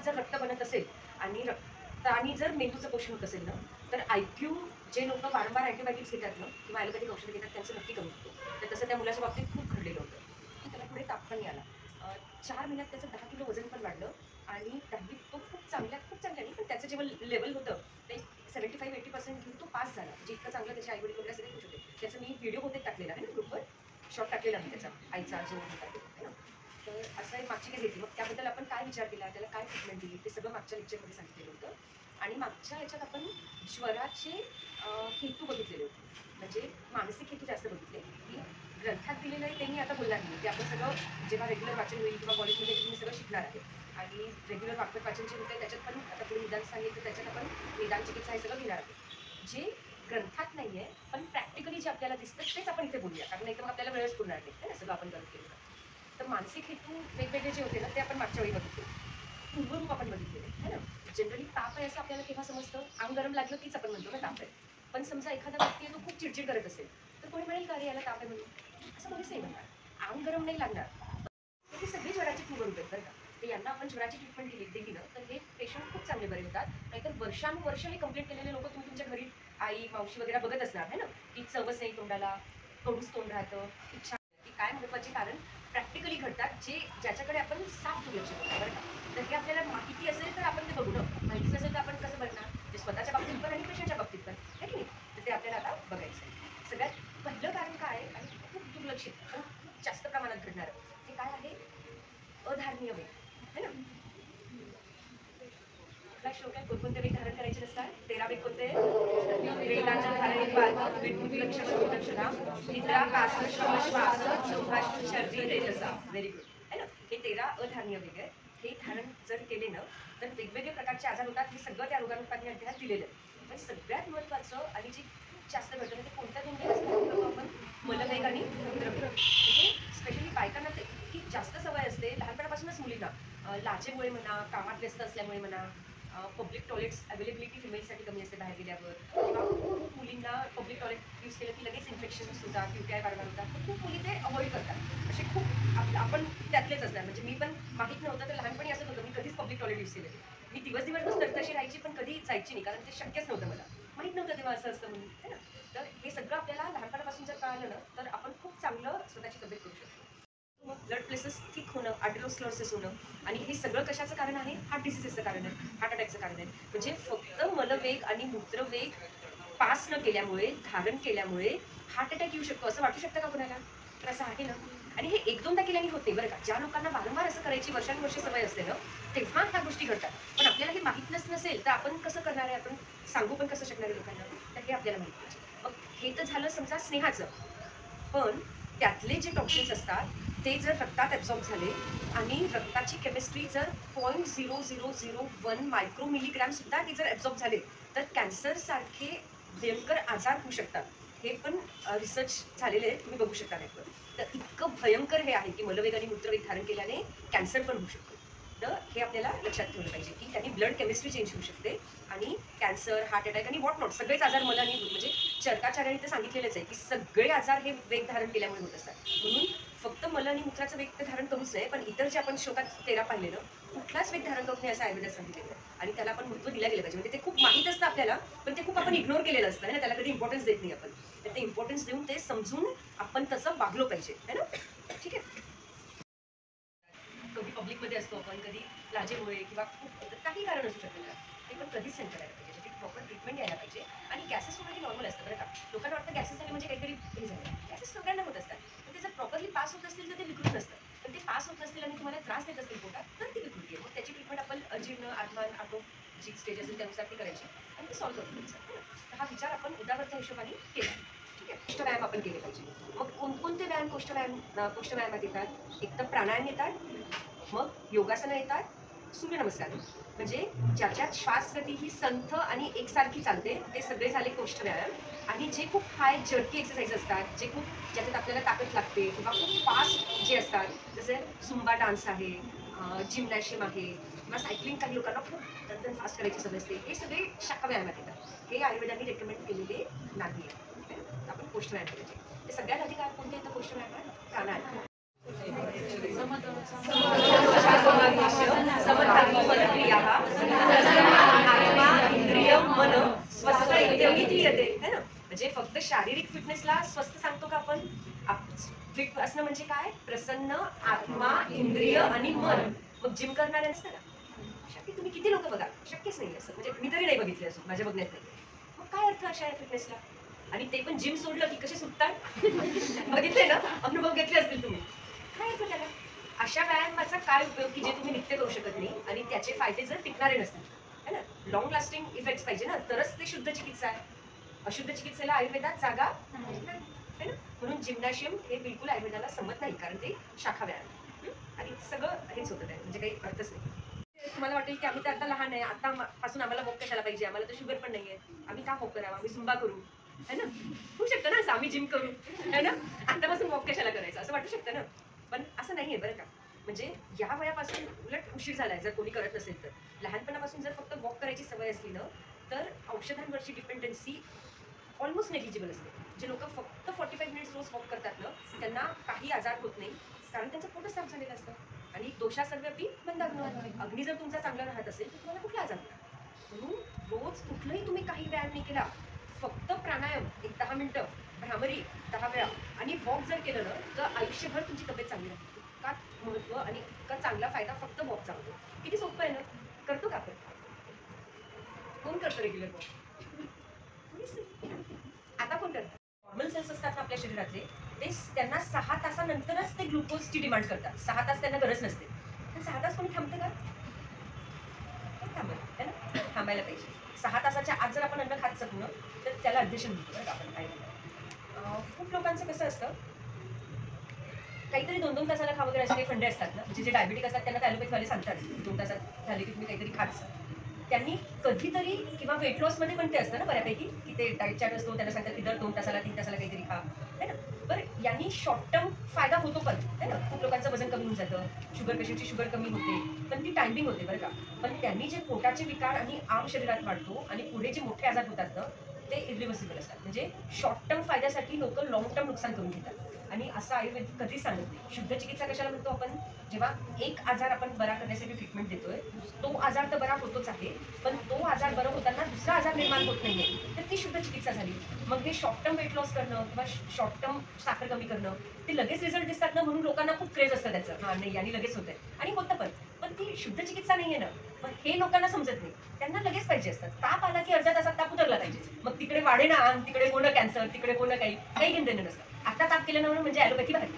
रक्तात जर रक्त बनत असेल आणि रक्ताने जर मेंदूचं पोषण होत असेल ना, तर IQ जे लोक वारंवार अँटीबायोटिक्स घेतात ना किंवा ॲलोपॅथिक औषधं घेतात त्यांचं नक्की कमी होतं. तर तसं त्या मुलाच्या बाबतीत खूप घडलेलं होतं. त्याला पुढे ताप पण आला. 4 महिन्यात त्याचं 10 किलो वजन पण वाढलं आणि 10वीत तो खूप चांगल्या नाही, पण त्याचं जेव्हा लेवल होतं ते 75-80% घेऊन तो पास झाला. म्हणजे इतकं चांगलं त्याचे आई-वडील वगैरे सगळे खुश होते. त्याचं मी व्हिडिओ बहुतेक टाकलेला आहे ना ग्रुपवर, शॉर्ट टाकलेला आहे त्याचा आईचा जो होता आहे ना. तर असं एक मागची केस घेतली. मग त्याबद्दल आपण काय विचार केला, त्याला काय ट्रीटमेंट दिली ते सगळं मागच्या लेक्चरमध्ये सांगितलेलं होतं. आणि मागच्या याच्यात आपण ज्वराचे हेतू बघितलेले होते. म्हणजे मानसिक हेतू जास्त बघितले की ग्रंथात दिलेलं आहे ते मी आता बोलणार नाही. ते आपण सगळं जेव्हा रेग्युलर वाचन होईल किंवा कॉलेजमध्ये तुम्ही सगळं शिकणार आहे. आणि रेग्युलर वाचन जे होते त्याच्यात पण आता पुढे निदान सांगितलं त्याच्यात आपण निदान चिकित्सा हे सगळं घेणार आहे. जे ग्रंथात नाही आहे पण प्रॅक्टिकली जे आपल्याला दिसतं तेच आपण इथे बोलूया, कारण नाही तर मग आपल्याला वेळच पुरणार नाही ना सगळं आपण करत केलं. तर मानसिक हेतू वेगवेगळे जे होते ना ते आपण मागच्या वेळी बघितले. पूर्वरूप आपण बघितलेले है ना. जनरली ताप आहे असं आपल्याला केव्हा समजतं, अंग गरम लागलं तीच आपण म्हणतो ना ताप आहे. पण समजा एखादा व्यक्ती आहे तो खूप चिडचिड करत असेल तर कोणी म्हणेल का रे याला ताप आहे म्हणून, असं कोणीच नाही म्हणणार. अंग गरम नाही लागणार. हे सगळी ज्वराची पूर्वरूप आहेत बरं का. तर यांना आपण ज्वराची ट्रीटमेंट दिली ना तर हे पेशंट खूप चांगले बरे होतात. नाहीतर वर्षानुवर्ष हे कंप्लेंट केलेले लोक तुम्ही तुमच्या घरी आई मावशी वगैरे बघत असणार है ना, की चवच नाही तोंडाला, कडूच तोंड राहतं. इच्छा की काय महत्त्वाचे कारण प्रॅक्टिकली घडतात जे ज्याच्याकडे आपण साफ दुर्लक्ष करतो बरं का. तर हे आपल्याला माहिती असेल तर आपण ते बघू ना, माहितीच असेल तर आपण कसं बघणार, ते स्वतःच्या बाबतीत पण आणि पेशंटच्या बाबतीत पण है की नाही. तर ते आपल्याला आता बघायचं आहे. सगळ्यात पहिलं कारण काय आणि खूप दुर्लक्षित पण खूप जास्त प्रमाणात घडणारं हे काय आहे, अधारणीय वेग है ना. कुठला श्लोक आहे, कोणकोणते वेग धारण करायचे नसतात? 13 वेग कोणते? वेगाच्या धारणेत बालक विद्युत लक्षणा निद्रा कास श्रम श्वास शोभाष शर्दी रेजसा. व्हेरी गुड है ना. हे 13 अधारणीय वेग आहेत. हे धारण जर केले ना तर वेगवेगळे प्रकारचे आजार होतात. हे सगळं त्या रोगानुपातने अध्यायात दिलेलं आहे. पण सगळ्यात महत्त्वाचं आणि जे खूप जास्त घडतं ते कोणत्या दोन वेग असतात आपण, मलवेग आणि मूत्रवेग. म्हणजे स्पेशली बायकांना तर इतकी जास्त सवय असते लहानपणापासूनच मुलींना, लाजेमुळे म्हणा, कामात व्यस्त असल्यामुळे म्हणा, पब्लिक टॉयलेट्स अवेलेबिलिटी फिमेलसाठी कमी असते बाहेर गेल्यावर, किंवा खूप मुलींना पब्लिक टॉयलेट यूज केलं की लगेच इन्फेक्शन्स होतात, UTI वारंवार होतात. तर खूप मुली ते अवॉइड करतात. असे खूप आपण त्यातलेच असणार. म्हणजे मी पण माहीत नव्हतं तर लहानपणी असं होतं, मी कधीच पब्लिक टॉयलेट यूज केलं. मी दिवस तशी राहायची पण कधी जायची नाही, कारण ते शक्यच नव्हतं. मला माहीत नव्हतं तेव्हा असं असतं म्हणून है ना. तर हे सगळं आपल्याला लहानपणापासून जर कळालं ना तर आपण खूप चांगलं स्वतःची तब्येत करू शकतो. मग ब्लड प्रेशर थिक होणं, आर्टेरिओस्क्लेरोसिस होणं आणि हे सगळं कशाचं कारण आहे, हार्ट डिसीजेसचं कारण आहे, हार्ट अटॅकचं कारण आहे. म्हणजे फक्त मलवेग आणि मूत्रवेग पास न केल्यामुळे, धारण केल्यामुळे हार्ट अटॅक येऊ शकतो असं वाटू शकतं का कोणाला? तर असं आहे ना. आणि हे एक दोनदा केल्याने होते बरं का. ज्या लोकांना वारंवार असं करायची वर्षानुवर्षे सवय असते ना तेव्हा ह्या गोष्टी घडतात. पण आपल्याला हे माहीत नसेल तर आपण कसं करणार आहे, आपण सांगू पण कसं शकणार आहे लोकांना, तर हे आपल्याला माहिती पाहिजे. मग हे तर झालं समजा स्नेहाचं. पण त्यातले जे टॉक्सिन्स असतात ते जर रक्तात ॲब्झॉर्ब झाले आणि रक्ताची केमिस्ट्री जर 0.0001 मायक्रो मिलीग्रॅम सुद्धा ते जर ॲब्झॉर्ब झाले तर कॅन्सर सारखे भयंकर आजार होऊ शकतात. हे पण रिसर्च झालेले आहेत, तुम्ही बघू शकता नाही. तर इतकं भयंकर हे आहे की मलवेग आणि मूत्रवेग धारण केल्याने कॅन्सर पण होऊ शकतो. तर हे आपल्याला लक्षात ठेवलं पाहिजे की त्यांनी ब्लड केमिस्ट्री चेंज होऊ शकते आणि कॅन्सर, हार्ट अटॅक आणि वॉट नॉट सगळेच आजार मला आणि म्हणजे चरकाचार्याने तर सांगितलेलेच आहे की सगळे आजार हे वेग धारण केल्यामुळे होत असतात. म्हणून फक्त मल आणि मूत्राचं वेग धारण करूच नये, पण इतर जे आपण श्लोकात 13 पाहिले ना कुठलाच वेग धारण करू नये असं आयुर्वेदात सांगितलेलं आहे. आणि त्याला आपण महत्त्व दिलं गेलं पाहिजे. म्हणजे ते खूप माहीत असतं आपल्याला पण ते खूप आपण इग्नोर केलेलं असतं ना, त्याला कधी इम्पॉर्टन्स देत नाही आपण. तर ते इम्पॉर्टन्स देऊन ते समजून आपण तसं वागलो पाहिजे है ना. ठीक आहे. कधी पब्लिकमध्ये असतो आपण, कधी लाजेमुळे किंवा खूप काही कारण असू शकतं. ते पण कधीच सेंड करायला पाहिजे. त्याची प्रॉपर ट्रीटमेंट घ्यायला पाहिजे. आणि गॅसेस वगैरे नॉर्मल असतं बरं का. लोकांना वाटतं गॅसेस झाले म्हणजे काहीतरी हे झालं. गॅसेस सगळ्यांना होत असतात. पण ते जर प्रॉपरली पास होत असतील तर ते विकृत नसतं. पण ते पास होत नसतील आणि तुम्हाला त्रास देत असतील पोटात तर ती विकृती आहे. मग त्याची ट्रीटमेंट आपण अजीर्ण, आत्मान, आटोप जी स्टेज असेल त्यानुसार ती करायची आणि ते सॉल्व्ह करून द्यायचं. तर हा विचार आपण उदावरच्या हिशोबाने केला. ठीक आहे. कोष्ठ व्यायाम आपण केले पाहिजे. मग कोणकोणते व्यायाम कोष्ठ व्यायामात येतात? एक तर प्राणायाम येतात, मग योगासनं येतात, सूर्यनमस्कार म्हणजे ज्याच्यात श्वासगती ही संथ आणि एकसारखी चालते ते सगळे झाले कोष्ठ व्यायाम. आणि जे खूप हाय जर्की एक्सरसाइज असतात, जे खूप ज्याच्यात आपल्याला ताकद लागते किंवा खूप फास्ट जे असतात जसे झुंबा डान्स आहे, जिम्नॅशियम आहे किंवा सायकलिंग काही लोकांना खूप तंतन फास्ट करायची सवय असते, हे सगळे शाखा व्यायामात येतात. हे आयुर्वेदाने रेकमेंड केलेले नाही आहे. आपण कोष्ठ व्यायाम करायचे. ते सगळ्यात आधी काय कोणते येतं कोष्ठ व्यायामात? प्राणायाम, समधानी पदक्रिया शारीरिक फिटनेसला स्वस्त सांगतो का आपण? फिट असणं म्हणजे काय? प्रसन्न आत्मा, इंद्रिय आणि मन. मग जिम करणारे नसतं ना, शक्य तुम्ही किती लोक बघा, शक्यच नाही असं, म्हणजे मी तरी नाही बघितले असं माझ्या बघण्यात नाही. मग काय अर्थ अशा या फिटनेसला? आणि ते पण जिम सोडलं की कसे सुटतात बघितले ना, अनुभव घेतले असतील तुम्ही. काय अर्थ त्याला? अशा व्यायामाचा काय उपयोग की जे तुम्ही नित्य करू शकत नाही आणि त्याचे फायदे जर टिकणारे नसतील, है ना? लॉंग लास्टिंग इफेक्ट्स पाहिजे ना, तरच ते शुद्ध चिकित्सा आहे. अशुद्ध चिकित्सेला आयुर्वेदात जागा नाही, है ना? म्हणून जिम्नॅशियम हे बिलकुल आयुर्वेदाला संमत नाही, कारण ते शाखा व्यायाम आणि सगळं हेच होतं, म्हणजे काही अर्थच नाही. तुम्हाला वाटेल की आम्ही तर आता लहान आहे, आता पासून आम्हाला वॉक कशाला पाहिजे, आम्हाला तर शुगर पण नाहीये, आम्ही का वॉक करावं, आम्ही सुंबा करू, है ना? होऊ शकतं ना असं, आम्ही जिम करू, है ना? आतापासून वॉक कशाला करायचं असं वाटू शकतं ना, पण असं नाहीये बरं का. म्हणजे या वयापासून उलट उशीर झालाय जर कोणी करत नसेल तर. लहानपणापासून जर फक्त वॉक करायची सवय असली ना, तर औषधांवरची डिपेंडन्सी ऑलमोस्ट नेग्लिजिबल असते. जे लोक फक्त 45 मिनिट्स रोज वॉक करतात ना, त्यांना काही आजार होत नाही, कारण त्यांचं पोटच साफ झालेलं असतं. आणि दोषा सर्वपी बंधाग्नो. अग्नी जर तुमचा चांगला राहत असेल तर तुम्हाला कुठला आजार होणार? म्हणून रोज कुठलंही तुम्ही काही व्यायाम नाही केला, फक्त प्राणायाम एक 10 मिनिटं, भ्रामरी 10 वेळा आणि वॉक जर केलं ना, तर आयुष्यभर तुमची तब्येत चांगली राहते. इतका महत्व आणि इतका चांगला फायदा फक्त वॉकचा होतो. किती सोपं आहे ना? करतो का आपण? कोण करतो रेग्युलर वॉक? आता कोण करतात? नॉर्मल सेल्स असतात ना आपल्या शरीरातले, ते त्यांना 6 तासानंतरच ते ग्लुकोजची डिमांड करतात. 6 तास त्यांना गरज नसते. पण 6 तास कोणी थांबतं का? कोण थांबेल, है ना? थांबायला पाहिजे. 6 तासाच्या आत जर आपण अन्न खात शकू ना, तर त्याला अध्यशन म्हणतो बरं का आपण काय. खूप लोकांचं कसं असतं, काहीतरी 2-2 तासाला खा वगैरे असे काही फंडे असतात ना, म्हणजे जे डायबिटिक असतात त्यांना ॲलोपॅथीवाले सांगतात 2 तासात झाले की तुम्ही काहीतरी खाच. त्यांनी कधीतरी किंवा वेट लॉसमध्ये पण ते असतं ना बऱ्यापैकी, की ते डाएट चार्ट असतो, त्यांना सांगतात की दर 2 तासाला 3 तासाला काहीतरी खा, है ना? बरं, यांनी शॉर्ट टर्म फायदा होतो पण, है ना? खूप लोकांचं वजन कमी होऊन जातं, शुगर पेशंटची शुगर कमी होते, पण ती टायमिंग होते बरं का. पण त्यांनी जे पोटाचे विकार आणि आम शरीरात वाढतो आणि पुढे जे मोठे आजार होतात ना, ते इरिव्हर्सिबल असतात. म्हणजे शॉर्ट टर्म फायद्यासाठी लोक लॉंग टर्म नुकसान करून घेतात. आणि असं आयुर्वेदिक कधीच सांगत नाही. शुद्ध चिकित्सा कशाला म्हणतो आपण? जेव्हा एक आजार आपण बरा करण्यासाठी ट्रीटमेंट देतोय, तो आजार तर बरा होतोच आहे, पण तो आजार बरा होताना दुसरा आजार निर्माण होत नाहीये, तर ती शुद्ध चिकित्सा झाली. मग हे शॉर्ट टर्म वेट लॉस करणं किंवा शॉर्ट टर्म साखर कमी करणं, ते लगेच रिझल्ट दिसतात ना, म्हणून लोकांना खूप क्रेज असतं त्याचं. हां, नाही आणि लगेच होतंय आणि होतं पण ती शुद्ध चिकित्सा नाहीये ना. मग हे लोकांना समजत नाही. त्यांना लगेच पाहिजे असतात. ताप आला की अर्ध्या तासात ताप उतरला पाहिजे. मग तिकडे वाढेना, तिकडे होणं कॅन्सर, तिकडे होणं काही घेणं देणं नसतं. आता ताप केलं ना म्हणजे ॲलोपॅथी बाहेर.